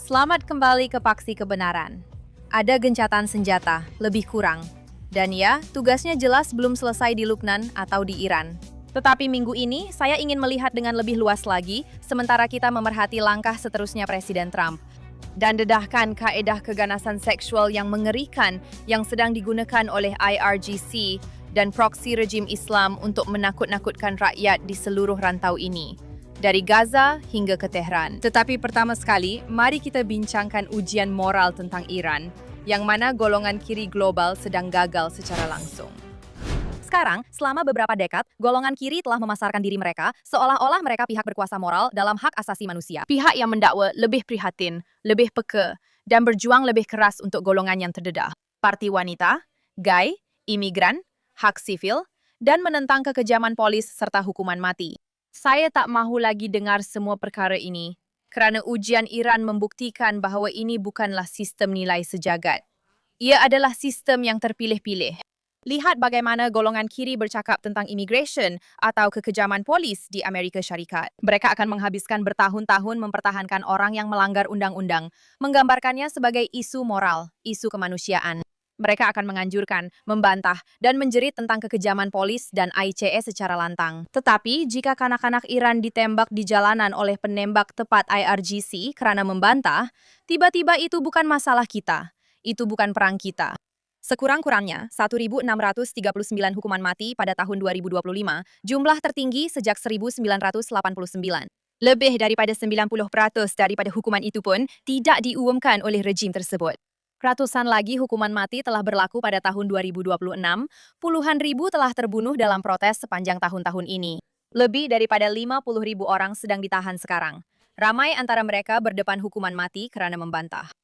Selamat kembali ke Paksi Kebenaran. Ada gencatan senjata, lebih kurang. Dan ya, tugasnya jelas belum selesai di Lubnan atau di Iran. Tetapi minggu ini, saya ingin melihat dengan lebih luas lagi, sementara kita memerhati langkah seterusnya Presiden Trump. Dan dedahkan kaedah keganasan seksual yang mengerikan yang sedang digunakan oleh IRGC dan proksi rejim Islam untuk menakut-nakutkan rakyat di seluruh rantau ini. Dari Gaza hingga ke Tehran. Tetapi pertama sekali, mari kita bincangkan ujian moral tentang Iran, yang mana golongan kiri global sedang gagal secara langsung. Sekarang, selama beberapa dekad, golongan kiri telah memasarkan diri mereka seolah-olah mereka pihak berkuasa moral dalam hak asasi manusia. Pihak yang mendakwa lebih prihatin, lebih peka, dan berjuang lebih keras untuk golongan yang terdedah. Parti wanita, gay, imigran, hak sivil, dan menentang kekejaman polis serta hukuman mati. Saya tak mahu lagi dengar semua perkara ini, kerana ujian Iran membuktikan bahawa ini bukanlah sistem nilai sejagat. Ia adalah sistem yang terpilih-pilih. Lihat bagaimana golongan kiri bercakap tentang immigration atau kekejaman polis di Amerika Syarikat. Mereka akan menghabiskan bertahun-tahun mempertahankan orang yang melanggar undang-undang, menggambarkannya sebagai isu moral, isu kemanusiaan. Mereka akan menganjurkan, membantah, dan menjerit tentang kekejaman polis dan ICE secara lantang. Tetapi, jika kanak-kanak Iran ditembak di jalanan oleh penembak tepat IRGC kerana membantah, tiba-tiba itu bukan masalah kita. Itu bukan perang kita. Sekurang-kurangnya, 1.639 hukuman mati pada tahun 2025, jumlah tertinggi sejak 1989. Lebih daripada 90% daripada hukuman itu pun tidak diumumkan oleh rejim tersebut. Ratusan lagi hukuman mati telah berlaku pada tahun 2026, puluhan ribu telah terbunuh dalam protes sepanjang tahun-tahun ini. Lebih daripada 50.000 orang sedang ditahan sekarang. Ramai antara mereka berdepan hukuman mati kerana membantah.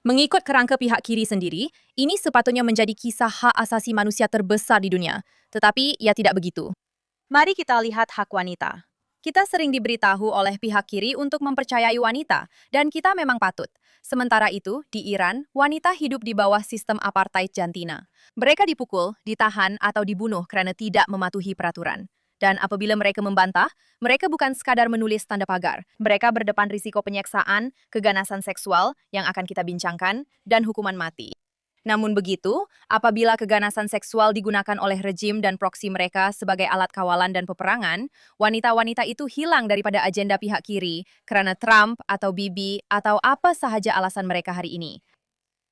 Mengikut kerangka pihak kiri sendiri, ini sepatutnya menjadi kisah hak asasi manusia terbesar di dunia. Tetapi ia tidak begitu. Mari kita lihat hak wanita. Kita sering diberitahu oleh pihak kiri untuk mempercayai wanita, dan kita memang patut. Sementara itu, di Iran, wanita hidup di bawah sistem apartheid jantina. Mereka dipukul, ditahan, atau dibunuh kerana tidak mematuhi peraturan. Dan apabila mereka membantah, mereka bukan sekadar menulis tanda pagar. Mereka berdepan risiko penyiksaan, keganasan seksual yang akan kita bincangkan, dan hukuman mati. Namun begitu, apabila keganasan seksual digunakan oleh rejim dan proksi mereka sebagai alat kawalan dan peperangan, wanita-wanita itu hilang daripada agenda pihak kiri kerana Trump atau Bibi atau apa sahaja alasan mereka hari ini.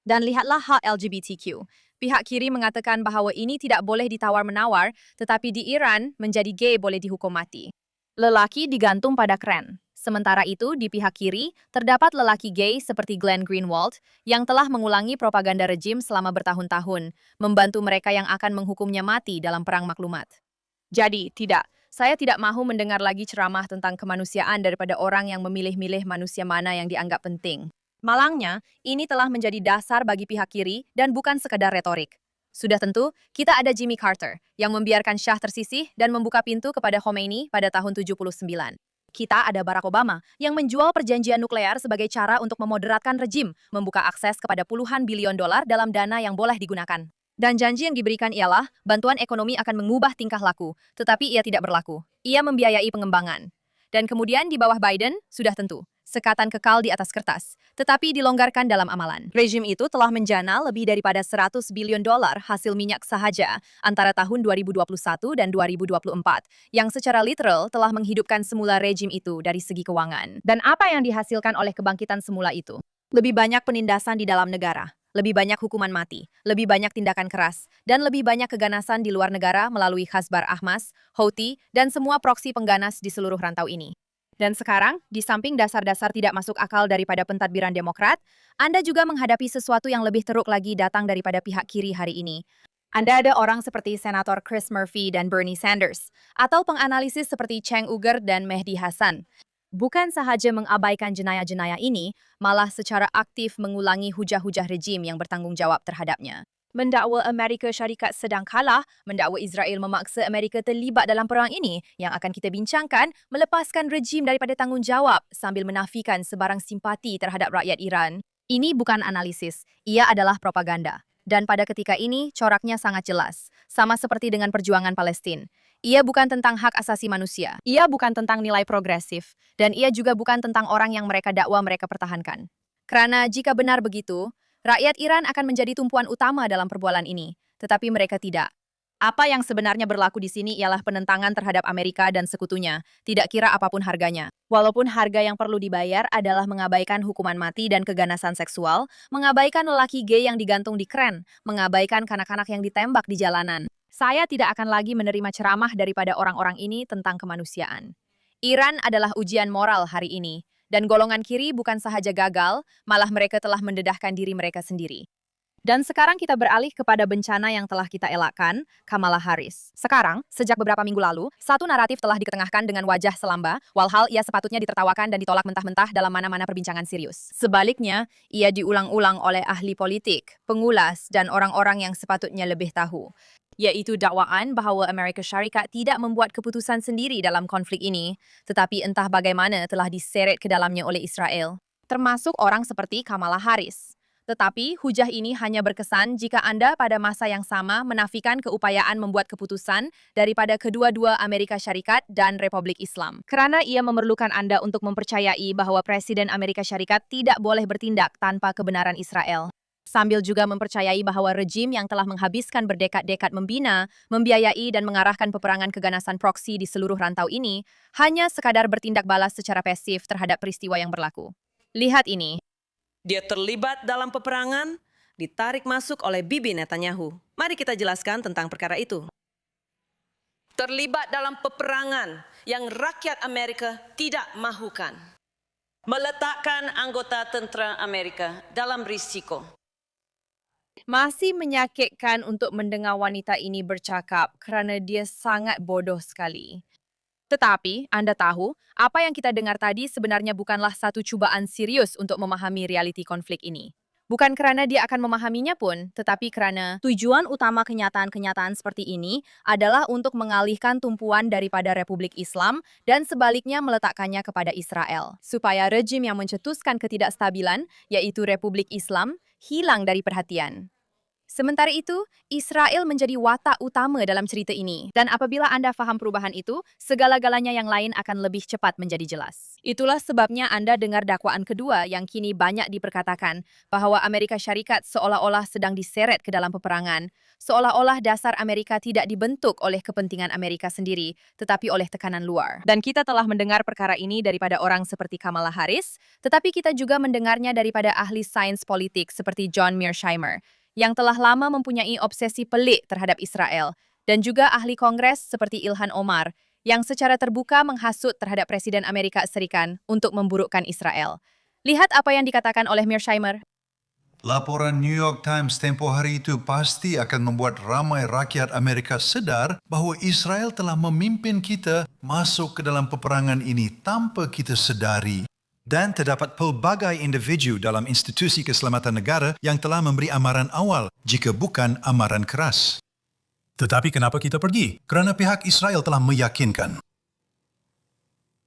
Dan lihatlah hak LGBTQ. Pihak kiri mengatakan bahawa ini tidak boleh ditawar-menawar, tetapi di Iran, menjadi gay boleh dihukum mati. Lelaki digantung pada kren. Sementara itu, di pihak kiri, terdapat lelaki gay seperti Glenn Greenwald yang telah mengulangi propaganda rejim selama bertahun-tahun, membantu mereka yang akan menghukumnya mati dalam perang maklumat. Jadi, saya tidak mahu mendengar lagi ceramah tentang kemanusiaan daripada orang yang memilih-milih manusia mana yang dianggap penting. Malangnya, ini telah menjadi dasar bagi pihak kiri dan bukan sekadar retorik. Sudah tentu, kita ada Jimmy Carter yang membiarkan Shah tersisih dan membuka pintu kepada Khomeini pada tahun 79. Kita ada Barack Obama yang menjual perjanjian nuklear sebagai cara untuk memoderatkan rejim, membuka akses kepada puluhan bilion dolar dalam dana yang boleh digunakan. Dan janji yang diberikan ialah bantuan ekonomi akan mengubah tingkah laku, tetapi ia tidak berlaku. Ia membiayai pengembangan. Dan kemudian di bawah Biden, sudah tentu, sekatan kekal di atas kertas, tetapi dilonggarkan dalam amalan. Rejim itu telah menjana lebih daripada 100 bilion dolar hasil minyak sahaja antara tahun 2021 dan 2024, yang secara literal telah menghidupkan semula rejim itu dari segi keuangan. Dan apa yang dihasilkan oleh kebangkitan semula itu? Lebih banyak penindasan di dalam negara, lebih banyak hukuman mati, lebih banyak tindakan keras, dan lebih banyak keganasan di luar negara melalui Khazbar Ahmas, Houthi, dan semua proksi pengganas di seluruh rantau ini. Dan sekarang, di samping dasar-dasar tidak masuk akal daripada pentadbiran Demokrat, Anda juga menghadapi sesuatu yang lebih teruk lagi datang daripada pihak kiri hari ini. Anda ada orang seperti Senator Chris Murphy dan Bernie Sanders, atau penganalisis seperti Cheng Uger dan Mehdi Hasan. Bukan sahaja mengabaikan jenayah-jenayah ini, malah secara aktif mengulangi hujah-hujah rejim yang bertanggung jawab terhadapnya. Mendakwa Amerika Syarikat sedang kalah, mendakwa Israel memaksa Amerika terlibat dalam perang ini yang akan kita bincangkan, melepaskan rejim daripada tanggungjawab sambil menafikan sebarang simpati terhadap rakyat Iran. Ini bukan analisis, ia adalah propaganda. Dan pada ketika ini, coraknya sangat jelas, sama seperti dengan perjuangan Palestina. Ia bukan tentang hak asasi manusia, ia bukan tentang nilai progresif, dan ia juga bukan tentang orang yang mereka dakwa mereka pertahankan. Karena jika benar begitu, rakyat Iran akan menjadi tumpuan utama dalam perbualan ini, tetapi mereka tidak. Apa yang sebenarnya berlaku di sini ialah penentangan terhadap Amerika dan sekutunya, tidak kira apapun harganya. Walaupun harga yang perlu dibayar adalah mengabaikan hukuman mati dan keganasan seksual, mengabaikan lelaki gay yang digantung di kren, mengabaikan kanak-kanak yang ditembak di jalanan. Saya tidak akan lagi menerima ceramah daripada orang-orang ini tentang kemanusiaan. Iran adalah ujian moral hari ini, dan golongan kiri bukan sahaja gagal, malah mereka telah mendedahkan diri mereka sendiri. Dan sekarang kita beralih kepada bencana yang telah kita elakkan, Kamala Harris. Sekarang, sejak beberapa minggu lalu, satu naratif telah diketengahkan dengan wajah selamba, walhal ia sepatutnya ditertawakan dan ditolak mentah-mentah dalam mana-mana perbincangan serius. Sebaliknya, ia diulang-ulang oleh ahli politik, pengulas, dan orang-orang yang sepatutnya lebih tahu, yaitu dakwaan bahwa Amerika Syarikat tidak membuat keputusan sendiri dalam konflik ini, tetapi entah bagaimana telah diseret ke dalamnya oleh Israel, termasuk orang seperti Kamala Harris. Tetapi hujah ini hanya berkesan jika Anda pada masa yang sama menafikan keupayaan membuat keputusan daripada kedua-dua Amerika Syarikat dan Republik Islam. Karena ia memerlukan Anda untuk mempercayai bahwa Presiden Amerika Syarikat tidak boleh bertindak tanpa kebenaran Israel. Sambil juga mempercayai bahwa rejim yang telah menghabiskan berdekad-dekad membina, membiayai dan mengarahkan peperangan keganasan proksi di seluruh rantau ini hanya sekadar bertindak balas secara pasif terhadap peristiwa yang berlaku. Lihat ini. Dia terlibat dalam peperangan, ditarik masuk oleh Bibi Netanyahu. Mari kita jelaskan tentang perkara itu. Terlibat dalam peperangan yang rakyat Amerika tidak mahukan. Meletakkan anggota tentera Amerika dalam risiko. Masih menyakitkan untuk mendengar wanita ini bercakap kerana dia sangat bodoh sekali. Tetapi, Anda tahu, apa yang kita dengar tadi sebenarnya bukanlah satu cubaan serius untuk memahami realiti konflik ini. Bukan kerana dia akan memahaminya pun, tetapi kerana tujuan utama kenyataan-kenyataan seperti ini adalah untuk mengalihkan tumpuan daripada Republik Islam dan sebaliknya meletakkannya kepada Israel, supaya rejim yang mencetuskan ketidakstabilan, yaitu Republik Islam, hilang dari perhatian. Sementara itu, Israel menjadi watak utama dalam cerita ini. Dan apabila Anda faham perubahan itu, segala-galanya yang lain akan lebih cepat menjadi jelas. Itulah sebabnya Anda dengar dakwaan kedua yang kini banyak diperkatakan bahwa Amerika Syarikat seolah-olah sedang diseret ke dalam peperangan, seolah-olah dasar Amerika tidak dibentuk oleh kepentingan Amerika sendiri, tetapi oleh tekanan luar. Dan kita telah mendengar perkara ini daripada orang seperti Kamala Harris, tetapi kita juga mendengarnya daripada ahli sains politik seperti John Mearsheimer, yang telah lama mempunyai obsesi pelik terhadap Israel, dan juga ahli Kongres seperti Ilhan Omar, yang secara terbuka menghasut terhadap Presiden Amerika Serikat untuk memburukkan Israel. Lihat apa yang dikatakan oleh Mearsheimer. Laporan New York Times tempoh hari itu pasti akan membuat ramai rakyat Amerika sedar bahawa Israel telah memimpin kita masuk ke dalam peperangan ini tanpa kita sedari. Dan terdapat pelbagai individu dalam institusi keselamatan negara yang telah memberi amaran awal jika bukan amaran keras. Tetapi kenapa kita pergi? Kerana pihak Israel telah meyakinkan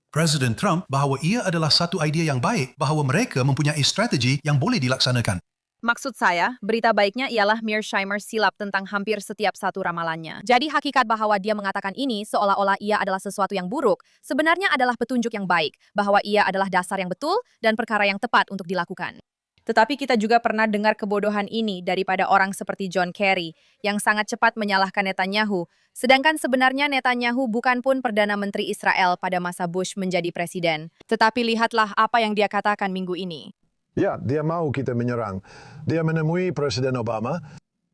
Presiden Trump bahawa ia adalah satu idea yang baik bahawa mereka mempunyai strategi yang boleh dilaksanakan. Maksud saya, berita baiknya ialah Mearsheimer silap tentang hampir setiap satu ramalannya. Jadi hakikat bahwa dia mengatakan ini seolah-olah ia adalah sesuatu yang buruk, sebenarnya adalah petunjuk yang baik, bahwa ia adalah dasar yang betul dan perkara yang tepat untuk dilakukan. Tetapi kita juga pernah dengar kebodohan ini daripada orang seperti John Kerry, yang sangat cepat menyalahkan Netanyahu, sedangkan sebenarnya Netanyahu bukan pun Perdana Menteri Israel pada masa Bush menjadi presiden. Tetapi lihatlah apa yang dia katakan minggu ini. Ya, dia mahu kita menyerang. Dia menemui Presiden Obama.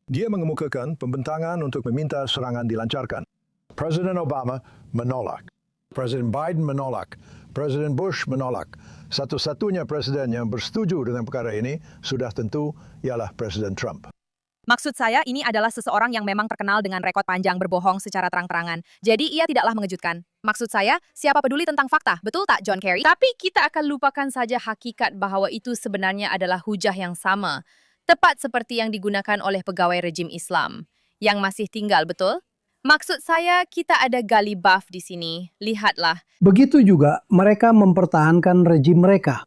Dia mengemukakan pembentangan untuk meminta serangan dilancarkan. Presiden Obama menolak. Presiden Biden menolak. Presiden Bush menolak. Satu-satunya presiden yang bersetuju dengan perkara ini sudah tentu ialah Presiden Trump. Maksud saya, ini adalah seseorang yang memang terkenal dengan rekod panjang berbohong secara terang-terangan. Jadi ia tidaklah mengejutkan. Maksud saya, siapa peduli tentang fakta? Betul tak, John Kerry? Tapi kita akan lupakan saja hakikat bahwa itu sebenarnya adalah hujah yang sama. Tepat seperti yang digunakan oleh pegawai rejim Islam. Yang masih tinggal, betul? Maksud saya, kita ada Galibaf di sini. Lihatlah. Begitu juga mereka mempertahankan rejim mereka.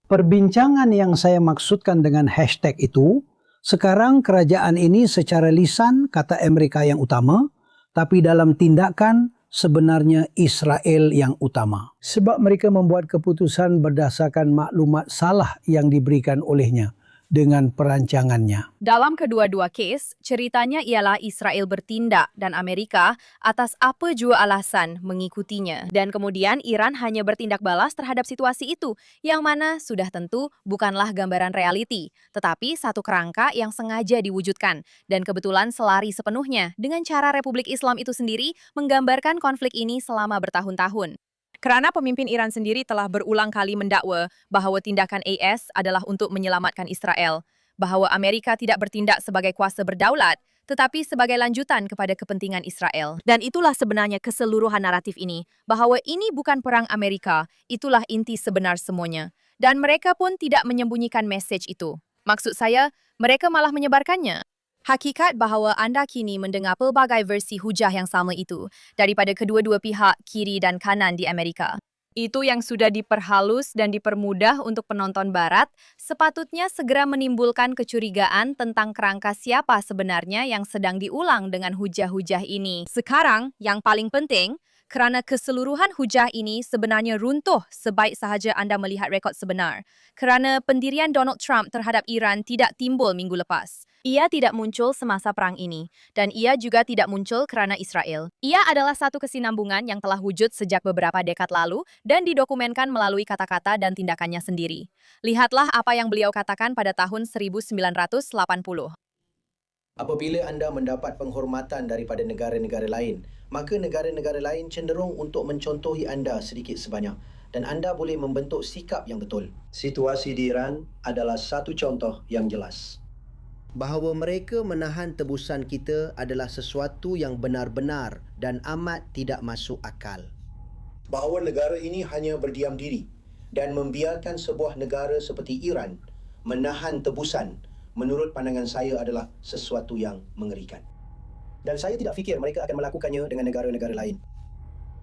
Perbincangan yang saya maksudkan dengan hashtag itu, sekarang kerajaan ini secara lisan kata Amerika yang utama, tapi dalam tindakan sebenarnya Israel yang utama. Sebab mereka membuat keputusan berdasarkan maklumat salah yang diberikan olehnya dengan perancangannya. Dalam kedua-dua kes, ceritanya ialah Israel bertindak dan Amerika atas apa jua alasan mengikutinya. Dan kemudian Iran hanya bertindak balas terhadap situasi itu, yang mana sudah tentu bukanlah gambaran realiti, tetapi satu kerangka yang sengaja diwujudkan, dan kebetulan selari sepenuhnya dengan cara Republik Islam itu sendiri menggambarkan konflik ini selama bertahun-tahun. Kerana pemimpin Iran sendiri telah berulang kali mendakwa bahawa tindakan AS adalah untuk menyelamatkan Israel, bahawa Amerika tidak bertindak sebagai kuasa berdaulat, tetapi sebagai lanjutan kepada kepentingan Israel. Dan itulah sebenarnya keseluruhan naratif ini, bahawa ini bukan perang Amerika, itulah inti sebenar semuanya. Dan mereka pun tidak menyembunyikan mesej itu. Maksud saya, mereka malah menyebarkannya. Hakikat bahawa anda kini mendengar pelbagai versi hujah yang sama itu daripada kedua-dua pihak kiri dan kanan di Amerika. Itu yang sudah diperhalus dan dipermudah untuk penonton barat sepatutnya segera menimbulkan kecurigaan tentang kerangka siapa sebenarnya yang sedang diulang dengan hujah-hujah ini. Sekarang, yang paling penting, kerana keseluruhan hujah ini sebenarnya runtuh sebaik sahaja anda melihat rekod sebenar. Kerana pendirian Donald Trump terhadap Iran tidak timbul minggu lepas. Ia tidak muncul semasa perang ini, dan ia juga tidak muncul kerana Israel. Ia adalah satu kesinambungan yang telah wujud sejak beberapa dekad lalu dan didokumenkan melalui kata-kata dan tindakannya sendiri. Lihatlah apa yang beliau katakan pada tahun 1980. Apabila anda mendapat penghormatan daripada negara-negara lain, maka negara-negara lain cenderung untuk mencontohi anda sedikit sebanyak dan anda boleh membentuk sikap yang betul. Situasi di Iran adalah satu contoh yang jelas. Bahawa mereka menahan tebusan kita adalah sesuatu yang benar-benar dan amat tidak masuk akal. Bahawa negara ini hanya berdiam diri dan membiarkan sebuah negara seperti Iran menahan tebusan, menurut pandangan saya adalah sesuatu yang mengerikan. Dan saya tidak fikir mereka akan melakukannya dengan negara-negara lain.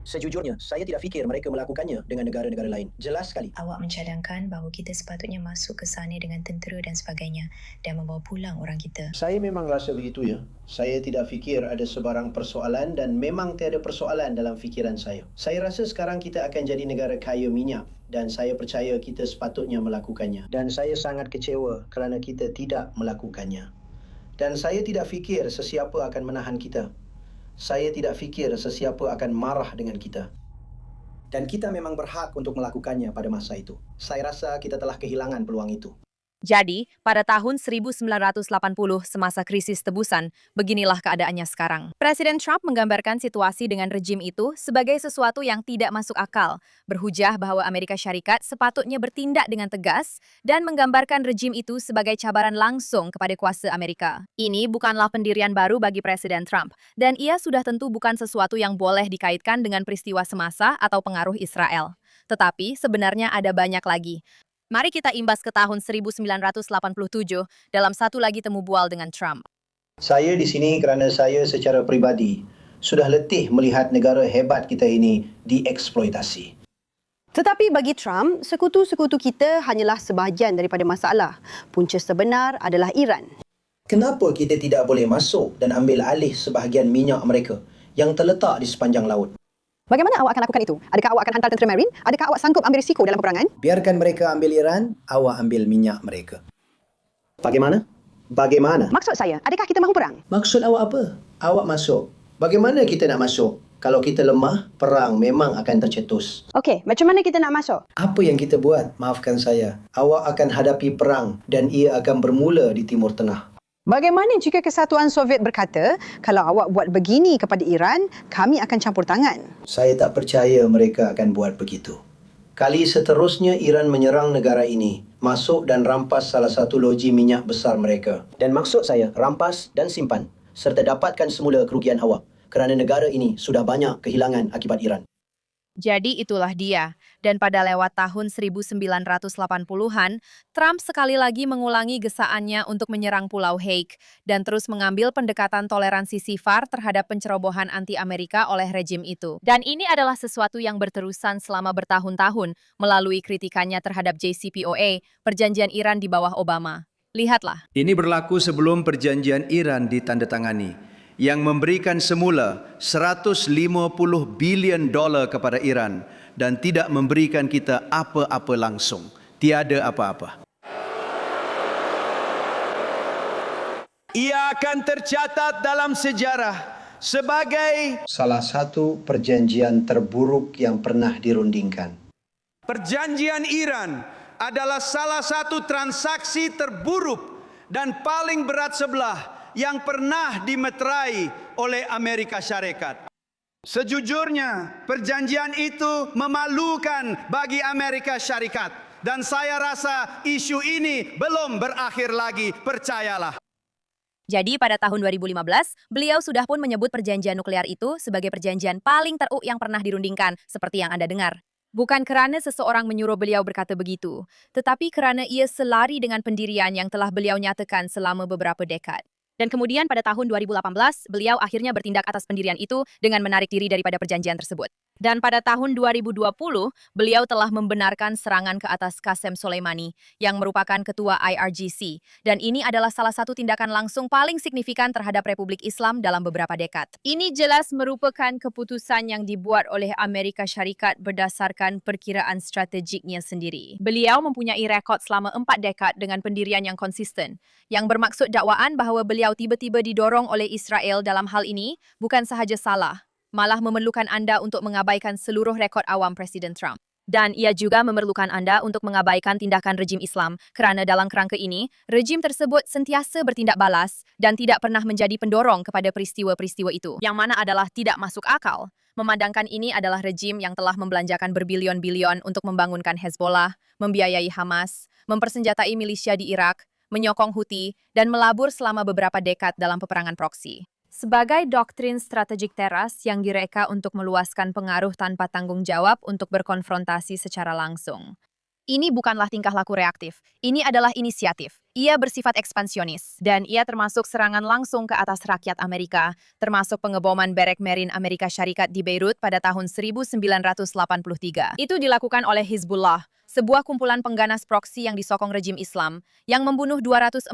Sejujurnya, saya tidak fikir mereka melakukannya dengan negara-negara lain. Jelas sekali. Awak mencadangkan bahawa kita sepatutnya masuk ke sana dengan tentera dan sebagainya dan membawa pulang orang kita. Saya memang rasa begitu ya. Saya tidak fikir ada sebarang persoalan dan memang tiada persoalan dalam fikiran saya. Saya rasa sekarang kita akan jadi negara kaya minyak dan saya percaya kita sepatutnya melakukannya. Dan saya sangat kecewa kerana kita tidak melakukannya. Dan saya tidak fikir sesiapa akan menahan kita. Saya tidak fikir sesiapa akan marah dengan kita. Dan kita memang berhak untuk melakukannya pada masa itu. Saya rasa kita telah kehilangan peluang itu. Jadi, pada tahun 1980 semasa krisis tebusan, beginilah keadaannya sekarang. Presiden Trump menggambarkan situasi dengan rejim itu sebagai sesuatu yang tidak masuk akal, berhujah bahwa Amerika Syarikat sepatutnya bertindak dengan tegas dan menggambarkan rejim itu sebagai cabaran langsung kepada kuasa Amerika. Ini bukanlah pendirian baru bagi Presiden Trump, dan ia sudah tentu bukan sesuatu yang boleh dikaitkan dengan peristiwa semasa atau pengaruh Israel. Tetapi sebenarnya ada banyak lagi. Mari kita imbas ke tahun 1987 dalam satu lagi temu bual dengan Trump. Saya di sini kerana saya secara peribadi sudah letih melihat negara hebat kita ini dieksploitasi. Tetapi bagi Trump, sekutu-sekutu kita hanyalah sebahagian daripada masalah. Punca sebenar adalah Iran. Kenapa kita tidak boleh masuk dan ambil alih sebahagian minyak mereka yang terletak di sepanjang laut? Bagaimana awak akan lakukan itu? Adakah awak akan hantar tentera Marine? Adakah awak sanggup ambil risiko dalam peperangan? Biarkan mereka ambil Iran, awak ambil minyak mereka. Bagaimana? Bagaimana? Maksud saya, adakah kita mahu perang? Maksud awak apa? Awak masuk. Bagaimana kita nak masuk? Kalau kita lemah, perang memang akan tercetus. Okey, macam mana kita nak masuk? Apa yang kita buat? Maafkan saya. Awak akan hadapi perang dan ia akan bermula di Timur Tengah. Bagaimana jika Kesatuan Soviet berkata, kalau awak buat begini kepada Iran, kami akan campur tangan? Saya tak percaya mereka akan buat begitu. Kali seterusnya Iran menyerang negara ini, masuk dan rampas salah satu loji minyak besar mereka. Dan maksud saya, rampas dan simpan, serta dapatkan semula kerugian awak, kerana negara ini sudah banyak kehilangan akibat Iran. Jadi itulah dia. Dan pada lewat tahun 1980-an, Trump sekali lagi mengulangi gesaannya untuk menyerang Pulau Hague dan terus mengambil pendekatan toleransi sifar terhadap pencerobohan anti-Amerika oleh rejim itu. Dan ini adalah sesuatu yang berterusan selama bertahun-tahun melalui kritikannya terhadap JCPOA, perjanjian Iran di bawah Obama. Lihatlah. Ini berlaku sebelum perjanjian Iran ditandatangani. yang memberikan semula 150 bilion dolar kepada Iran dan tidak memberikan kita apa-apa langsung. Tiada apa-apa. Ia akan tercatat dalam sejarah sebagai salah satu perjanjian terburuk yang pernah dirundingkan. Perjanjian Iran adalah salah satu transaksi terburuk dan paling berat sebelah yang pernah dimeterai oleh Amerika Syarikat. Sejujurnya, perjanjian itu memalukan bagi Amerika Syarikat dan saya rasa isu ini belum berakhir lagi, percayalah. Jadi pada tahun 2015, beliau sudah pun menyebut perjanjian nuklear itu sebagai perjanjian paling teruk yang pernah dirundingkan, seperti yang Anda dengar. Bukan kerana seseorang menyuruh beliau berkata begitu, tetapi kerana ia selari dengan pendirian yang telah beliau nyatakan selama beberapa dekad. Dan kemudian pada tahun 2018, beliau akhirnya bertindak atas pendirian itu dengan menarik diri daripada perjanjian tersebut. Dan pada tahun 2020, beliau telah membenarkan serangan ke atas Qasem Soleimani yang merupakan ketua IRGC. Dan ini adalah salah satu tindakan langsung paling signifikan terhadap Republik Islam dalam beberapa dekad. Ini jelas merupakan keputusan yang dibuat oleh Amerika Syarikat berdasarkan perkiraan strategiknya sendiri. Beliau mempunyai rekod selama 4 dekad dengan pendirian yang konsisten, yang bermaksud dakwaan bahawa beliau tiba-tiba didorong oleh Israel dalam hal ini bukan sahaja salah, malah memerlukan anda untuk mengabaikan seluruh rekod awam Presiden Trump. Dan ia juga memerlukan anda untuk mengabaikan tindakan rejim Islam kerana dalam kerangka ini, rejim tersebut sentiasa bertindak balas dan tidak pernah menjadi pendorong kepada peristiwa-peristiwa itu, yang mana adalah tidak masuk akal. Memandangkan ini adalah rejim yang telah membelanjakan berbilion-bilion untuk membangunkan Hezbollah, membiayai Hamas, mempersenjatai milisya di Irak, menyokong Houthi, dan melabur selama beberapa dekad dalam peperangan proksi. Sebagai doktrin strategik teras yang direka untuk meluaskan pengaruh tanpa tanggung jawab untuk berkonfrontasi secara langsung. Ini bukanlah tingkah laku reaktif, ini adalah inisiatif. Ia bersifat ekspansionis, dan ia termasuk serangan langsung ke atas rakyat Amerika, termasuk pengeboman Barrack Marine Amerika Syarikat di Beirut pada tahun 1983. Itu dilakukan oleh Hizbullah, sebuah kumpulan pengganas proksi yang disokong rejim Islam, yang membunuh 241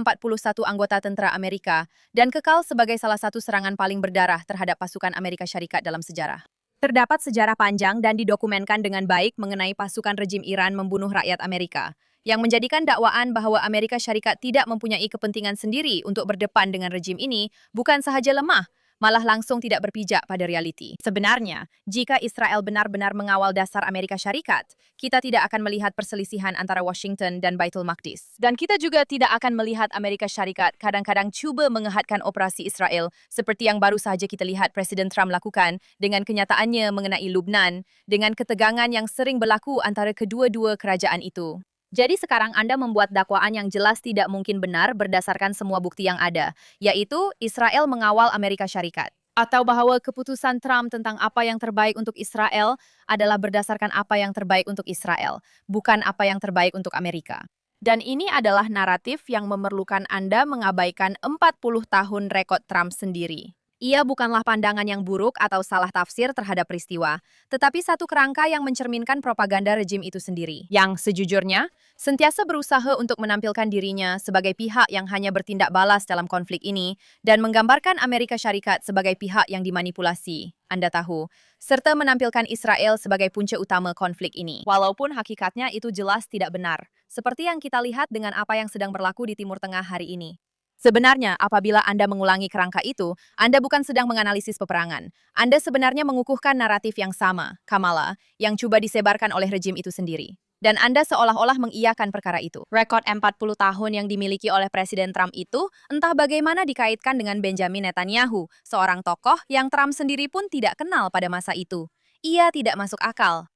anggota tentara Amerika, dan kekal sebagai salah satu serangan paling berdarah terhadap pasukan Amerika Syarikat dalam sejarah. Terdapat sejarah panjang dan didokumenkan dengan baik mengenai pasukan rejim Iran membunuh rakyat Amerika, yang menjadikan dakwaan bahwa Amerika Syarikat tidak mempunyai kepentingan sendiri untuk berdepan dengan rejim ini bukan sahaja lemah, malah langsung tidak berpijak pada realiti. Sebenarnya, jika Israel benar-benar mengawal dasar Amerika Syarikat, kita tidak akan melihat perselisihan antara Washington dan Baitul Maqdis. Dan kita juga tidak akan melihat Amerika Syarikat kadang-kadang cuba mengehatkan operasi Israel seperti yang baru saja kita lihat Presiden Trump lakukan dengan kenyataannya mengenai Lubnan, dengan ketegangan yang sering berlaku antara kedua-dua kerajaan itu. Jadi sekarang Anda membuat dakwaan yang jelas tidak mungkin benar berdasarkan semua bukti yang ada, yaitu Israel mengawal Amerika Syarikat. Atau bahwa keputusan Trump tentang apa yang terbaik untuk Israel adalah berdasarkan apa yang terbaik untuk Israel, bukan apa yang terbaik untuk Amerika. Dan ini adalah naratif yang memerlukan Anda mengabaikan 40 tahun rekod Trump sendiri. Ia bukanlah pandangan yang buruk atau salah tafsir terhadap peristiwa, tetapi satu kerangka yang mencerminkan propaganda rejim itu sendiri, yang sejujurnya sentiasa berusaha untuk menampilkan dirinya sebagai pihak yang hanya bertindak balas dalam konflik ini dan menggambarkan Amerika Syarikat sebagai pihak yang dimanipulasi, Anda tahu, serta menampilkan Israel sebagai punca utama konflik ini. Walaupun hakikatnya itu jelas tidak benar, seperti yang kita lihat dengan apa yang sedang berlaku di Timur Tengah hari ini. Sebenarnya, apabila Anda mengulangi kerangka itu, Anda bukan sedang menganalisis peperangan. Anda sebenarnya mengukuhkan naratif yang sama, Kamala, yang coba disebarkan oleh rejim itu sendiri. Dan Anda seolah-olah mengiyakan perkara itu. Rekod 40 tahun yang dimiliki oleh Presiden Trump itu entah bagaimana dikaitkan dengan Benjamin Netanyahu, seorang tokoh yang Trump sendiri pun tidak kenal pada masa itu. Ia tidak masuk akal.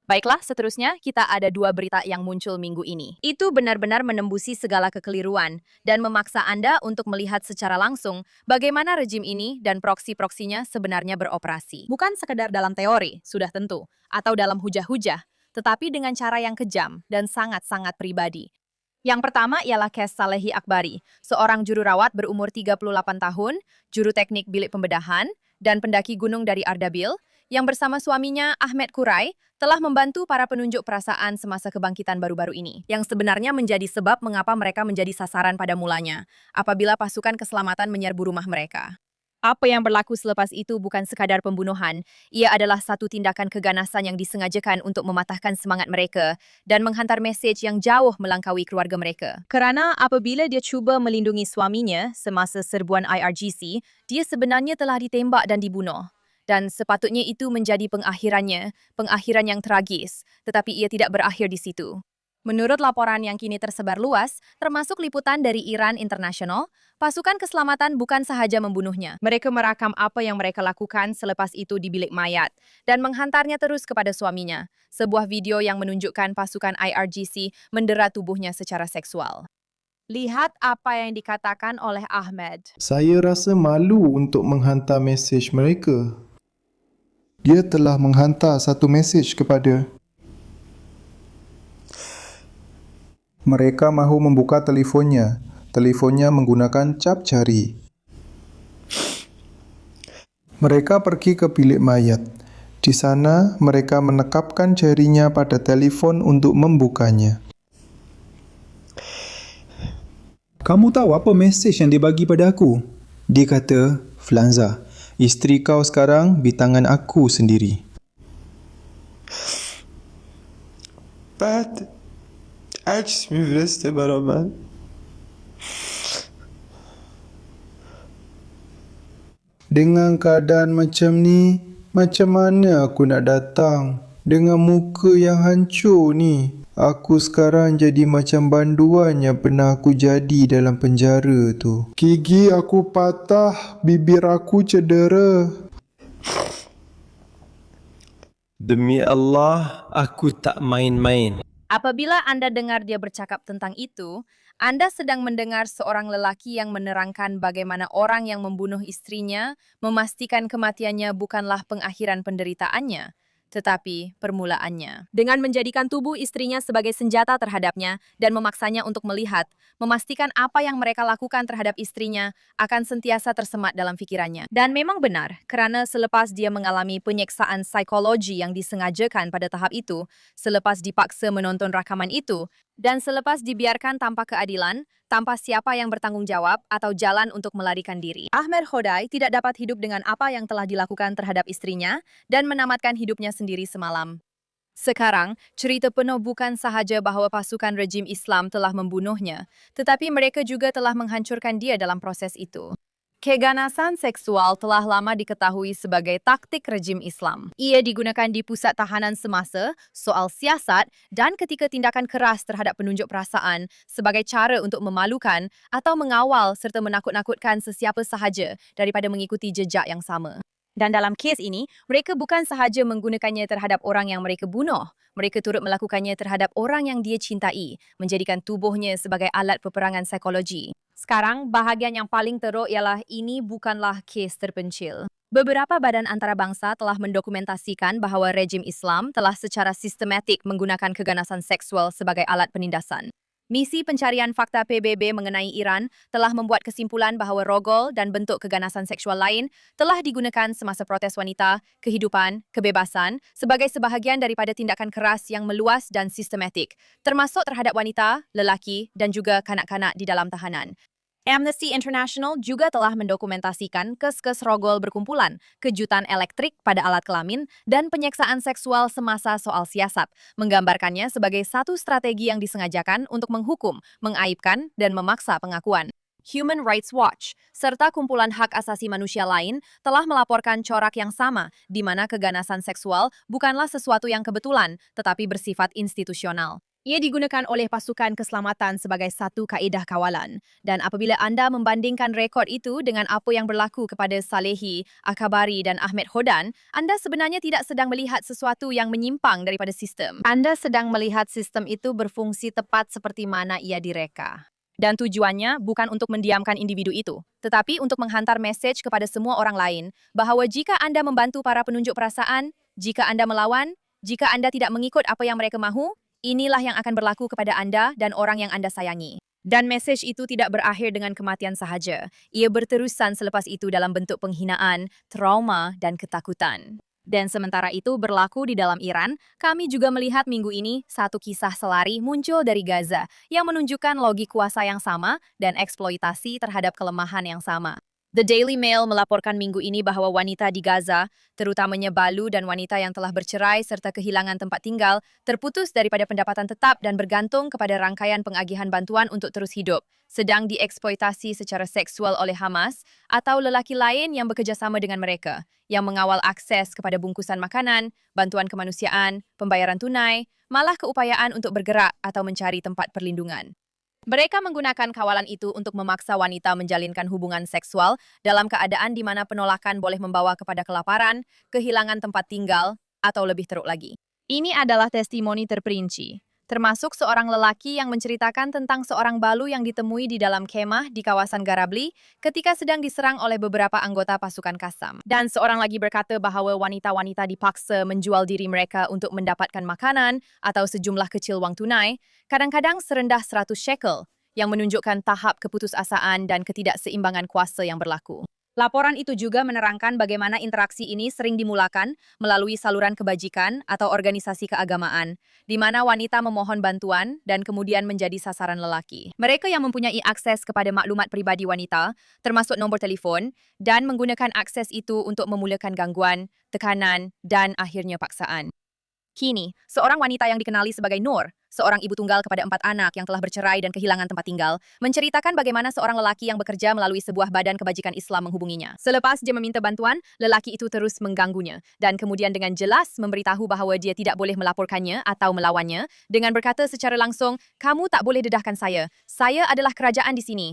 Baiklah, seterusnya kita ada 2 berita yang muncul minggu ini. Itu benar-benar menembusi segala kekeliruan dan memaksa Anda untuk melihat secara langsung bagaimana rejim ini dan proksi-proksinya sebenarnya beroperasi. Bukan sekedar dalam teori, sudah tentu, atau dalam hujah-hujah, tetapi dengan cara yang kejam dan sangat-sangat pribadi. Yang pertama ialah Kes Salehi Akbari, seorang juru rawat berumur 38 tahun, juru teknik bilik pembedahan, dan pendaki gunung dari Ardabil, yang bersama suaminya Ahmed Kurai telah membantu para penunjuk perasaan semasa kebangkitan baru-baru ini, yang sebenarnya menjadi sebab mengapa mereka menjadi sasaran pada mulanya, apabila pasukan keselamatan menyerbu rumah mereka. Apa yang berlaku selepas itu bukan sekadar pembunuhan, ia adalah satu tindakan keganasan yang disengajakan untuk mematahkan semangat mereka dan menghantar mesej yang jauh melangkaui keluarga mereka. Kerana apabila dia cuba melindungi suaminya semasa serbuan IRGC, dia sebenarnya telah ditembak dan dibunuh. Dan sepatutnya itu menjadi pengakhiran yang tragis, tetapi ia tidak berakhir di situ. Menurut laporan yang kini tersebar luas, termasuk liputan dari Iran International, pasukan keselamatan bukan sahaja membunuhnya. Mereka merakam apa yang mereka lakukan selepas itu di bilik mayat dan menghantarnya terus kepada suaminya. Sebuah video yang menunjukkan pasukan IRGC mendera tubuhnya secara seksual. Lihat apa yang dikatakan oleh Ahmed. Saya rasa malu untuk menghantar mesej mereka. Dia telah menghantar satu mesej kepada mereka mahu membuka telefonnya. Telefonnya menggunakan cap jari. Mereka pergi ke bilik mayat. Di sana, mereka menekapkan jarinya pada telefon untuk membukanya. Kamu tahu apa mesej yang dibagi pada aku? Dia kata, Flanza, isteri kau sekarang di tangan aku sendiri. بعد عکس میفرسته برا من. Dengan keadaan macam ni, macam mana aku nak datang? Dengan muka yang hancur ni. Aku sekarang jadi macam banduan yang pernah aku jadi dalam penjara tu. Gigi aku patah, bibir aku cedera. Demi Allah, aku tak main-main. Apabila Anda dengar dia bercakap tentang itu, Anda sedang mendengar seorang lelaki yang menerangkan bagaimana orang yang membunuh istrinya memastikan kematiannya bukanlah pengakhiran penderitaannya, tetapi permulaannya. Dengan menjadikan tubuh istrinya sebagai senjata terhadapnya dan memaksanya untuk melihat, memastikan apa yang mereka lakukan terhadap istrinya akan sentiasa tersemat dalam fikirannya. Dan memang benar, kerana selepas dia mengalami penyiksaan psikologi yang disengajakan pada tahap itu, selepas dipaksa menonton rakaman itu, dan selepas dibiarkan tanpa keadilan, tanpa siapa yang bertanggung jawab atau jalan untuk melarikan diri. Ahmed Khodai tidak dapat hidup dengan apa yang telah dilakukan terhadap istrinya dan menamatkan hidupnya sendiri semalam. Sekarang, cerita penuh bukan sahaja bahawa pasukan rejim Islam telah membunuhnya, tetapi mereka juga telah menghancurkan dia dalam proses itu. Keganasan seksual telah lama diketahui sebagai taktik rejim Islam. Ia digunakan di pusat tahanan semasa, soal siasat dan ketika tindakan keras terhadap penunjuk perasaan sebagai cara untuk memalukan atau mengawal serta menakut-nakutkan sesiapa sahaja daripada mengikuti jejak yang sama. Dan dalam kes ini, mereka bukan sahaja menggunakannya terhadap orang yang mereka bunuh, mereka turut melakukannya terhadap orang yang dia cintai, menjadikan tubuhnya sebagai alat peperangan psikologi. Sekarang, bahagian yang paling teruk ialah ini bukanlah kes terpencil. Beberapa badan antarabangsa telah mendokumentasikan bahawa rejim Islam telah secara sistematik menggunakan keganasan seksual sebagai alat penindasan. Misi pencarian fakta PBB mengenai Iran telah membuat kesimpulan bahawa rogol dan bentuk keganasan seksual lain telah digunakan semasa protes wanita, kehidupan, kebebasan sebagai sebahagian daripada tindakan keras yang meluas dan sistematik, termasuk terhadap wanita, lelaki dan juga kanak-kanak di dalam tahanan. Amnesty International juga telah mendokumentasikan kes-kes rogol berkumpulan, kejutan elektrik pada alat kelamin, dan penyiksaan seksual semasa soal siasat, menggambarkannya sebagai satu strategi yang disengajakan untuk menghukum, mengaibkan, dan memaksa pengakuan. Human Rights Watch, serta kumpulan hak asasi manusia lain telah melaporkan corak yang sama, di mana keganasan seksual bukanlah sesuatu yang kebetulan, tetapi bersifat institusional. Ia digunakan oleh pasukan keselamatan sebagai satu kaedah kawalan. Dan apabila anda membandingkan rekod itu dengan apa yang berlaku kepada Salehi, Akabari dan Ahmed Hodan, anda sebenarnya tidak sedang melihat sesuatu yang menyimpang daripada sistem. Anda sedang melihat sistem itu berfungsi tepat seperti mana ia direka. Dan tujuannya bukan untuk mendiamkan individu itu, tetapi untuk menghantar mesej kepada semua orang lain bahawa jika anda membantu para penunjuk perasaan, jika anda melawan, jika anda tidak mengikut apa yang mereka mahu, inilah yang akan berlaku kepada anda dan orang yang anda sayangi. Dan mesej itu tidak berakhir dengan kematian sahaja. Ia berterusan selepas itu dalam bentuk penghinaan, trauma dan ketakutan. Dan sementara itu berlaku di dalam Iran, kami juga melihat minggu ini satu kisah selari muncul dari Gaza yang menunjukkan logik kuasa yang sama dan eksploitasi terhadap kelemahan yang sama. The Daily Mail melaporkan minggu ini bahwa wanita di Gaza, terutamanya balu dan wanita yang telah bercerai serta kehilangan tempat tinggal, terputus daripada pendapatan tetap dan bergantung kepada rangkaian pengagihan bantuan untuk terus hidup, sedang dieksploitasi secara seksual oleh Hamas atau lelaki lain yang bekerjasama dengan mereka, yang mengawal akses kepada bungkusan makanan, bantuan kemanusiaan, pembayaran tunai, malah keupayaan untuk bergerak atau mencari tempat perlindungan. Mereka menggunakan kawalan itu untuk memaksa wanita menjalinkan hubungan seksual dalam keadaan di mana penolakan boleh membawa kepada kelaparan, kehilangan tempat tinggal, atau lebih teruk lagi. Ini adalah testimoni terperinci, termasuk seorang lelaki yang menceritakan tentang seorang balu yang ditemui di dalam kemah di kawasan Garabli ketika sedang diserang oleh beberapa anggota pasukan Qassam. Dan seorang lagi berkata bahwa wanita-wanita dipaksa menjual diri mereka untuk mendapatkan makanan atau sejumlah kecil wang tunai, kadang-kadang serendah 100 shekel, yang menunjukkan tahap keputusasaan dan ketidakseimbangan kuasa yang berlaku. Laporan itu juga menerangkan bagaimana interaksi ini sering dimulakan melalui saluran kebajikan atau organisasi keagamaan, di mana wanita memohon bantuan dan kemudian menjadi sasaran lelaki. Mereka yang mempunyai akses kepada maklumat pribadi wanita, termasuk nombor telefon, dan menggunakan akses itu untuk memulakan gangguan, tekanan, dan akhirnya paksaan. Kini, seorang wanita yang dikenali sebagai Nur, seorang ibu tunggal kepada 4 anak yang telah bercerai dan kehilangan tempat tinggal, menceritakan bagaimana seorang lelaki yang bekerja melalui sebuah badan kebajikan Islam menghubunginya. Selepas dia meminta bantuan, lelaki itu terus mengganggunya dan kemudian dengan jelas memberitahu bahawa dia tidak boleh melaporkannya atau melawannya dengan berkata secara langsung, "Kamu tak boleh dedahkan saya adalah kerajaan di sini."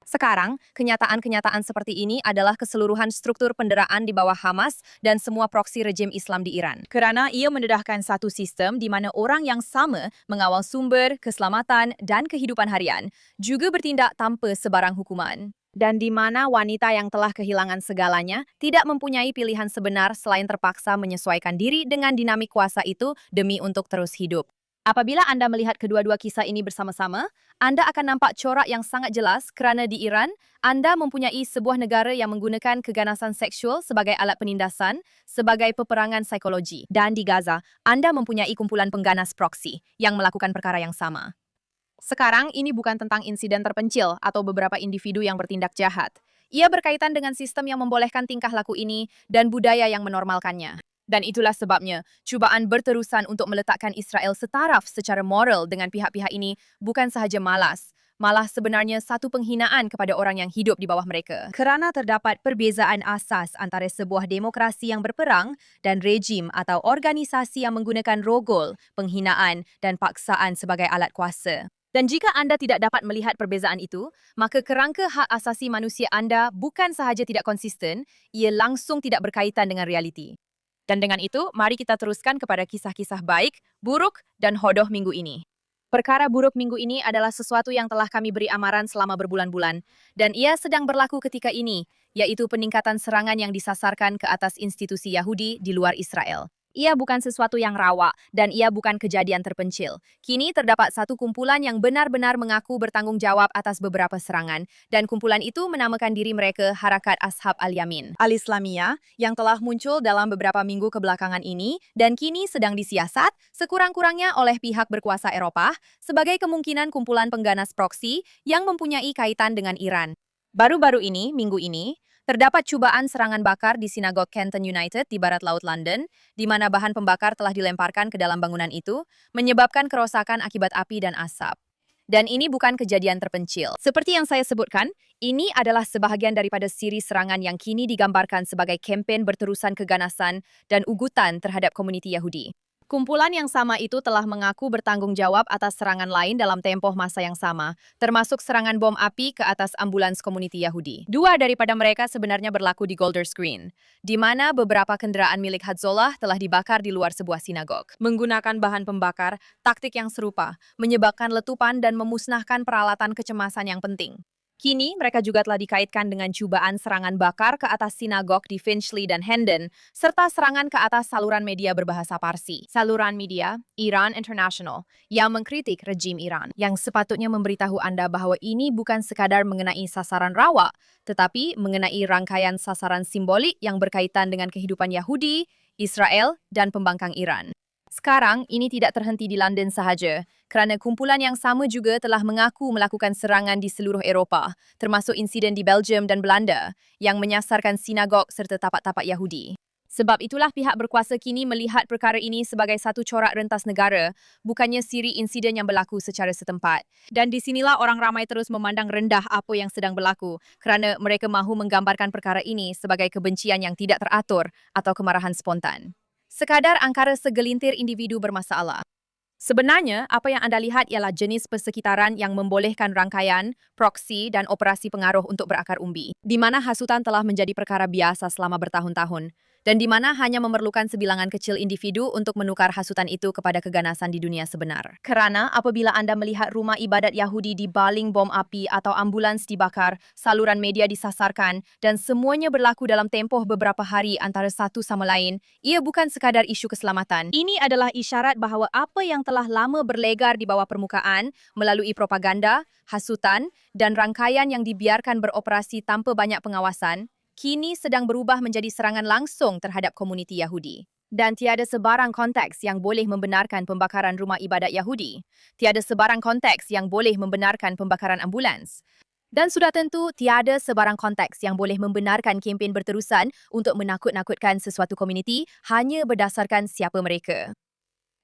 Sekarang, kenyataan-kenyataan seperti ini adalah keseluruhan struktur penderaan di bawah Hamas dan semua proksi rejim Islam di Iran. Kerana ia mendedahkan satu sistem di mana orang yang sama mengawal sumber, keselamatan dan kehidupan harian, juga bertindak tanpa sebarang hukuman. Dan di mana wanita yang telah kehilangan segalanya tidak mempunyai pilihan sebenar selain terpaksa menyesuaikan diri dengan dinamik kuasa itu demi untuk terus hidup. Apabila Anda melihat kedua-dua kisah ini bersama-sama, Anda akan nampak corak yang sangat jelas kerana di Iran, Anda mempunyai sebuah negara yang menggunakan keganasan seksual sebagai alat penindasan, sebagai peperangan psikologi. Dan di Gaza, Anda mempunyai kumpulan pengganas proksi yang melakukan perkara yang sama. Sekarang, ini bukan tentang insiden terpencil atau beberapa individu yang bertindak jahat. Ia berkaitan dengan sistem yang membolehkan tingkah laku ini dan budaya yang menormalkannya. Dan itulah sebabnya, cubaan berterusan untuk meletakkan Israel setaraf secara moral dengan pihak-pihak ini bukan sahaja malas, malah sebenarnya satu penghinaan kepada orang yang hidup di bawah mereka. Kerana terdapat perbezaan asas antara sebuah demokrasi yang berperang dan rejim atau organisasi yang menggunakan rogol, penghinaan dan paksaan sebagai alat kuasa. Dan jika Anda tidak dapat melihat perbezaan itu, maka kerangka hak asasi manusia Anda bukan sahaja tidak konsisten, ia langsung tidak berkaitan dengan realiti. Dan dengan itu, mari kita teruskan kepada kisah-kisah baik, buruk, dan hodoh minggu ini. Perkara buruk minggu ini adalah sesuatu yang telah kami beri amaran selama berbulan-bulan, dan ia sedang berlaku ketika ini, yaitu peningkatan serangan yang disasarkan ke atas institusi Yahudi di luar Israel. Ia bukan sesuatu yang rawa, dan ia bukan kejadian terpencil. Kini terdapat satu kumpulan yang benar-benar mengaku bertanggung jawab atas beberapa serangan, dan kumpulan itu menamakan diri mereka Harakat Ashab Al-Yamin, Al-Islamiyah, yang telah muncul dalam beberapa minggu kebelakangan ini, dan kini sedang disiasat, sekurang-kurangnya oleh pihak berkuasa Eropah, sebagai kemungkinan kumpulan pengganas proksi yang mempunyai kaitan dengan Iran. Baru-baru ini, minggu ini, terdapat cubaan serangan bakar di sinagog Kenton United di barat laut London, di mana bahan pembakar telah dilemparkan ke dalam bangunan itu, menyebabkan kerosakan akibat api dan asap. Dan ini bukan kejadian terpencil. Seperti yang saya sebutkan, ini adalah sebahagian daripada siri serangan yang kini digambarkan sebagai kempen berterusan keganasan dan ugutan terhadap komuniti Yahudi. Kumpulan yang sama itu telah mengaku bertanggung jawab atas serangan lain dalam tempoh masa yang sama, termasuk serangan bom api ke atas ambulans komuniti Yahudi. 2 daripada mereka sebenarnya berlaku di Golders Green, di mana beberapa kenderaan milik Hezbollah telah dibakar di luar sebuah sinagog. Menggunakan bahan pembakar, taktik yang serupa, menyebabkan letupan dan memusnahkan peralatan kecemasan yang penting. Kini, mereka juga telah dikaitkan dengan cubaan serangan bakar ke atas sinagog di Finchley dan Hendon, serta serangan ke atas saluran media berbahasa Parsi. Saluran media, Iran International, yang mengkritik rejim Iran, yang sepatutnya memberitahu Anda bahwa ini bukan sekadar mengenai sasaran rawa, tetapi mengenai rangkaian sasaran simbolik yang berkaitan dengan kehidupan Yahudi, Israel, dan pembangkang Iran. Sekarang, ini tidak terhenti di London sahaja. kerana kumpulan yang sama juga telah mengaku melakukan serangan di seluruh Eropah, termasuk insiden di Belgium dan Belanda yang menyasarkan sinagog serta tapak-tapak Yahudi. Sebab itulah pihak berkuasa kini melihat perkara ini sebagai satu corak rentas negara, bukannya siri insiden yang berlaku secara setempat. Dan di sinilah orang ramai terus memandang rendah apa yang sedang berlaku kerana mereka mahu menggambarkan perkara ini sebagai kebencian yang tidak teratur atau kemarahan spontan. Sekadar angkara segelintir individu bermasalah. Sebenarnya, apa yang anda lihat ialah jenis persekitaran yang membolehkan rangkaian, proksi dan operasi pengaruh untuk berakar umbi, di mana hasutan telah menjadi perkara biasa selama bertahun-tahun, dan di mana hanya memerlukan sebilangan kecil individu untuk menukar hasutan itu kepada keganasan di dunia sebenar. Kerana apabila anda melihat rumah ibadat Yahudi dibaling bom api atau ambulans dibakar, saluran media disasarkan dan semuanya berlaku dalam tempoh beberapa hari antara satu sama lain, ia bukan sekadar isu keselamatan. Ini adalah isyarat bahawa apa yang telah lama berlegar di bawah permukaan melalui propaganda, hasutan dan rangkaian yang dibiarkan beroperasi tanpa banyak pengawasan, kini sedang berubah menjadi serangan langsung terhadap komuniti Yahudi. Dan tiada sebarang konteks yang boleh membenarkan pembakaran rumah ibadat Yahudi. Tiada sebarang konteks yang boleh membenarkan pembakaran ambulans. Dan sudah tentu, tiada sebarang konteks yang boleh membenarkan kempen berterusan untuk menakut-nakutkan sesuatu komuniti hanya berdasarkan siapa mereka.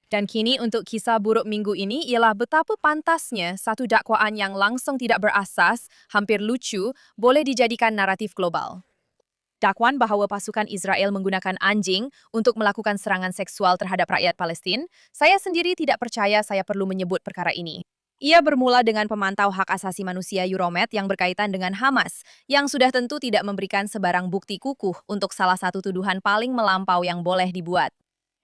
Dan kini untuk kisah buruk minggu ini ialah betapa pantasnya satu dakwaan yang langsung tidak berasas, hampir lucu, boleh dijadikan naratif global. Dakwaan bahawa pasukan Israel menggunakan anjing untuk melakukan serangan seksual terhadap rakyat Palestin, saya sendiri tidak percaya saya perlu menyebut perkara ini. Ia bermula dengan pemantau hak asasi manusia Euromed yang berkaitan dengan Hamas, yang sudah tentu tidak memberikan sebarang bukti kukuh untuk salah satu tuduhan paling melampau yang boleh dibuat.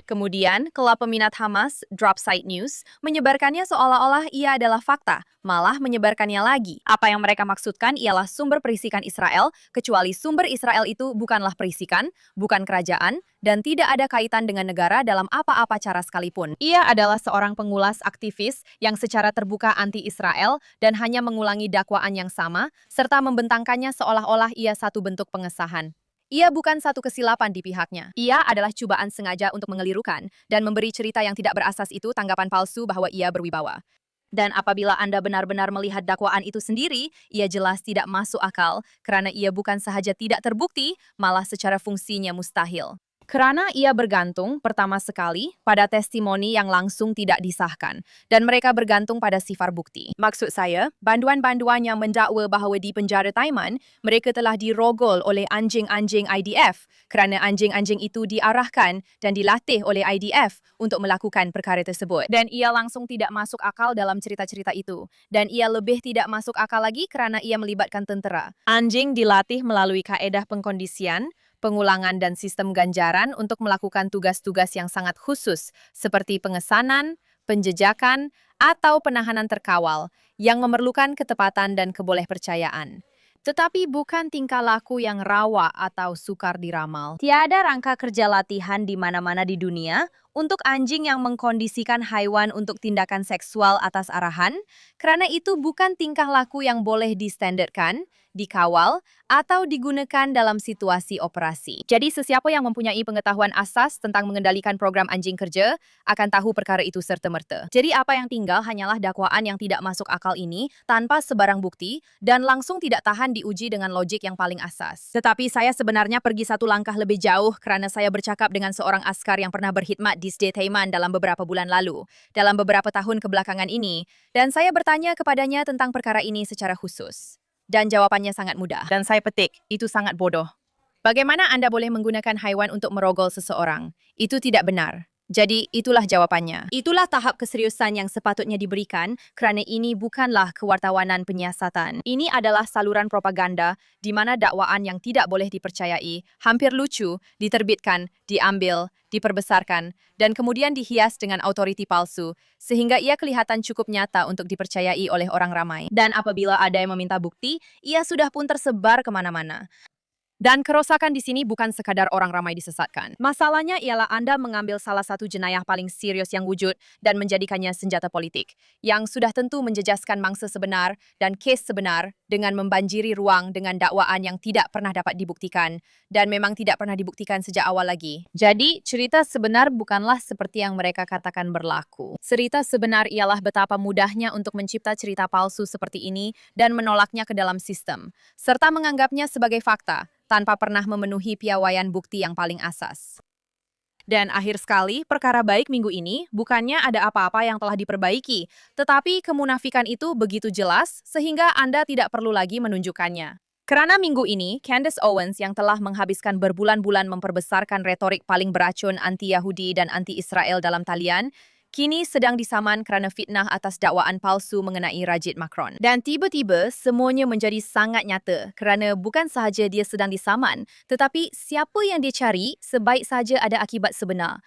Kemudian, kelab peminat Hamas, Dropsite News, menyebarkannya seolah-olah ia adalah fakta, malah menyebarkannya lagi. Apa yang mereka maksudkan ialah sumber perisikan Israel, kecuali sumber Israel itu bukanlah perisikan, bukan kerajaan, dan tidak ada kaitan dengan negara dalam apa-apa cara sekalipun. Ia adalah seorang pengulas aktivis yang secara terbuka anti-Israel dan hanya mengulangi dakwaan yang sama, serta membentangkannya seolah-olah ia satu bentuk pengesahan. Ia bukan satu kesilapan di pihaknya. Ia adalah cubaan sengaja untuk mengelirukan dan memberi cerita yang tidak berasas itu tanggapan palsu bahwa ia berwibawa. Dan apabila anda benar-benar melihat dakwaan itu sendiri, ia jelas tidak masuk akal kerana ia bukan sahaja tidak terbukti, malah secara fungsinya mustahil. Kerana ia bergantung, pertama sekali, pada testimoni yang langsung tidak disahkan, dan mereka bergantung pada sifar bukti. Maksud saya, banduan-banduan yang mendakwa bahawa di penjara Taiman, mereka telah dirogol oleh anjing-anjing IDF, kerana anjing-anjing itu diarahkan dan dilatih oleh IDF untuk melakukan perkara tersebut. Dan ia langsung tidak masuk akal dalam cerita-cerita itu. Dan ia lebih tidak masuk akal lagi kerana ia melibatkan tentera. Anjing dilatih melalui kaedah pengkondisian, pengulangan dan sistem ganjaran untuk melakukan tugas-tugas yang sangat khusus seperti pengesanan, penjejakan, atau penahanan terkawal yang memerlukan ketepatan dan kebolehpercayaan. Tetapi bukan tingkah laku yang rawa atau sukar diramal. Tiada rangka kerja latihan di mana-mana di dunia untuk anjing yang mengkondisikan haiwan untuk tindakan seksual atas arahan, kerana itu bukan tingkah laku yang boleh distandarkan, dikawal, atau digunakan dalam situasi operasi. Jadi sesiapa yang mempunyai pengetahuan asas tentang mengendalikan program anjing kerja akan tahu perkara itu serta-merta. Jadi apa yang tinggal hanyalah dakwaan yang tidak masuk akal ini tanpa sebarang bukti dan langsung tidak tahan diuji dengan logik yang paling asas. Tetapi saya sebenarnya pergi satu langkah lebih jauh kerana saya bercakap dengan seorang askar yang pernah berkhidmat di Sde Taiman dalam beberapa bulan lalu, dalam beberapa tahun kebelakangan ini, dan saya bertanya kepadanya tentang perkara ini secara khusus. Dan jawapannya sangat mudah. Dan saya petik, itu sangat bodoh. Bagaimana anda boleh menggunakan haiwan untuk merogol seseorang? Itu tidak benar. Jadi, itulah jawapannya. Itulah tahap keseriusan yang sepatutnya diberikan kerana ini bukanlah kewartawanan penyiasatan. Ini adalah saluran propaganda di mana dakwaan yang tidak boleh dipercayai, hampir lucu, diterbitkan, diambil, diperbesarkan, dan kemudian dihias dengan autoriti palsu, sehingga ia kelihatan cukup nyata untuk dipercayai oleh orang ramai. Dan apabila ada yang meminta bukti, ia sudah pun tersebar kemana-mana. Dan kerosakan di sini bukan sekadar orang ramai disesatkan. Masalahnya ialah Anda mengambil salah satu jenayah paling serius yang wujud dan menjadikannya senjata politik, yang sudah tentu menjejaskan mangsa sebenar dan kes sebenar dengan membanjiri ruang dengan dakwaan yang tidak pernah dapat dibuktikan dan memang tidak pernah dibuktikan sejak awal lagi. Jadi, cerita sebenar bukanlah seperti yang mereka katakan berlaku. Cerita sebenar ialah betapa mudahnya untuk mencipta cerita palsu seperti ini dan menolaknya ke dalam sistem, serta menganggapnya sebagai fakta, tanpa pernah memenuhi piawaian bukti yang paling asas. Dan akhir sekali, perkara baik minggu ini bukannya ada apa-apa yang telah diperbaiki, tetapi kemunafikan itu begitu jelas sehingga Anda tidak perlu lagi menunjukkannya. Kerana minggu ini, Candace Owens yang telah menghabiskan berbulan-bulan memperbesarkan retorik paling beracun anti-Yahudi dan anti-Israel dalam talian, kini sedang disaman kerana fitnah atas dakwaan palsu mengenai Rajid Macron. Dan tiba-tiba, semuanya menjadi sangat nyata kerana bukan sahaja dia sedang disaman, tetapi siapa yang dia cari sebaik sahaja ada akibat sebenar.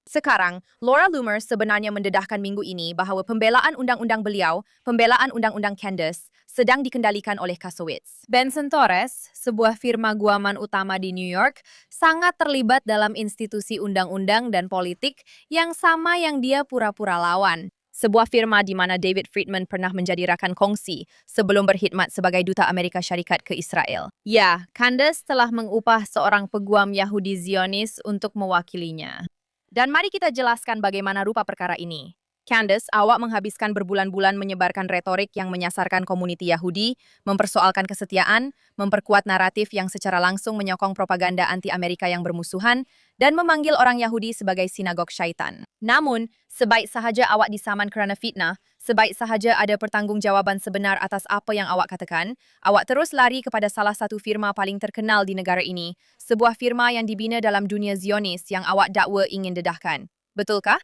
Sekarang, Laura Loomer sebenarnya mendedahkan minggu ini bahawa pembelaan undang-undang beliau, pembelaan undang-undang Candace, sedang dikendalikan oleh Kasowitz. Benson Torres, sebuah firma guaman utama di New York, sangat terlibat dalam institusi undang-undang dan politik yang sama yang dia pura-pura lawan. Sebuah firma di mana David Friedman pernah menjadi rakan kongsi sebelum berkhidmat sebagai duta Amerika Syarikat ke Israel. Ya, Candace telah mengupah seorang peguam Yahudi Zionis untuk mewakilinya. Dan mari kita jelaskan bagaimana rupa perkara ini. Candace, awak menghabiskan berbulan-bulan menyebarkan retorik yang menyasarkan komuniti Yahudi, mempersoalkan kesetiaan, memperkuat naratif yang secara langsung menyokong propaganda anti-Amerika yang bermusuhan, dan memanggil orang Yahudi sebagai sinagog syaitan. Namun, sebaik sahaja awak disaman kerana fitnah, sebaik sahaja ada pertanggungjawaban sebenar atas apa yang awak katakan, awak terus lari kepada salah satu firma paling terkenal di negara ini, sebuah firma yang dibina dalam dunia Zionis yang awak dakwa ingin dedahkan. Betulkah?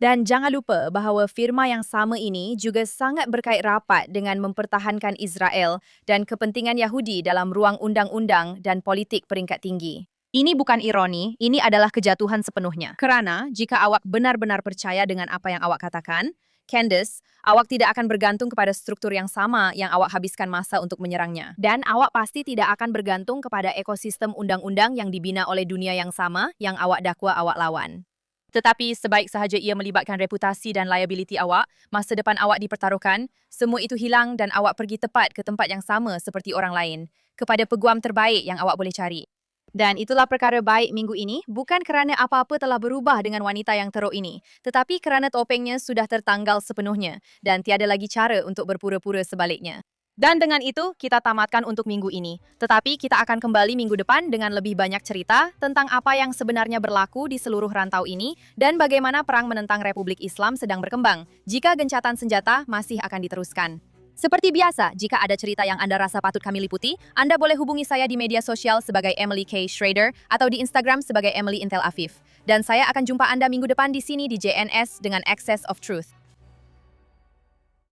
Dan jangan lupa bahawa firma yang sama ini juga sangat berkait rapat dengan mempertahankan Israel dan kepentingan Yahudi dalam ruang undang-undang dan politik peringkat tinggi. Ini bukan ironi, ini adalah kejatuhan sepenuhnya. Kerana jika awak benar-benar percaya dengan apa yang awak katakan, Candace, awak tidak akan bergantung kepada struktur yang sama yang awak habiskan masa untuk menyerangnya. Dan awak pasti tidak akan bergantung kepada ekosistem undang-undang yang dibina oleh dunia yang sama yang awak dakwa awak lawan. Tetapi sebaik sahaja ia melibatkan reputasi dan liability awak, masa depan awak dipertaruhkan, semua itu hilang dan awak pergi tepat ke tempat yang sama seperti orang lain, kepada peguam terbaik yang awak boleh cari. Dan itulah perkara baik minggu ini, bukan kerana apa-apa telah berubah dengan wanita yang teruk ini, tetapi kerana topengnya sudah tertanggal sepenuhnya dan tiada lagi cara untuk berpura-pura sebaliknya. Dan dengan itu, kita tamatkan untuk minggu ini. Tetapi kita akan kembali minggu depan dengan lebih banyak cerita tentang apa yang sebenarnya berlaku di seluruh rantau ini dan bagaimana perang menentang Republik Islam sedang berkembang jika gencatan senjata masih akan diteruskan. Seperti biasa, jika ada cerita yang Anda rasa patut kami liputi, Anda boleh hubungi saya di media sosial sebagai Emily K. Schrader atau di Instagram sebagai Emily Intel Afif. Dan saya akan jumpa Anda minggu depan di sini di JNS dengan Access of Truth.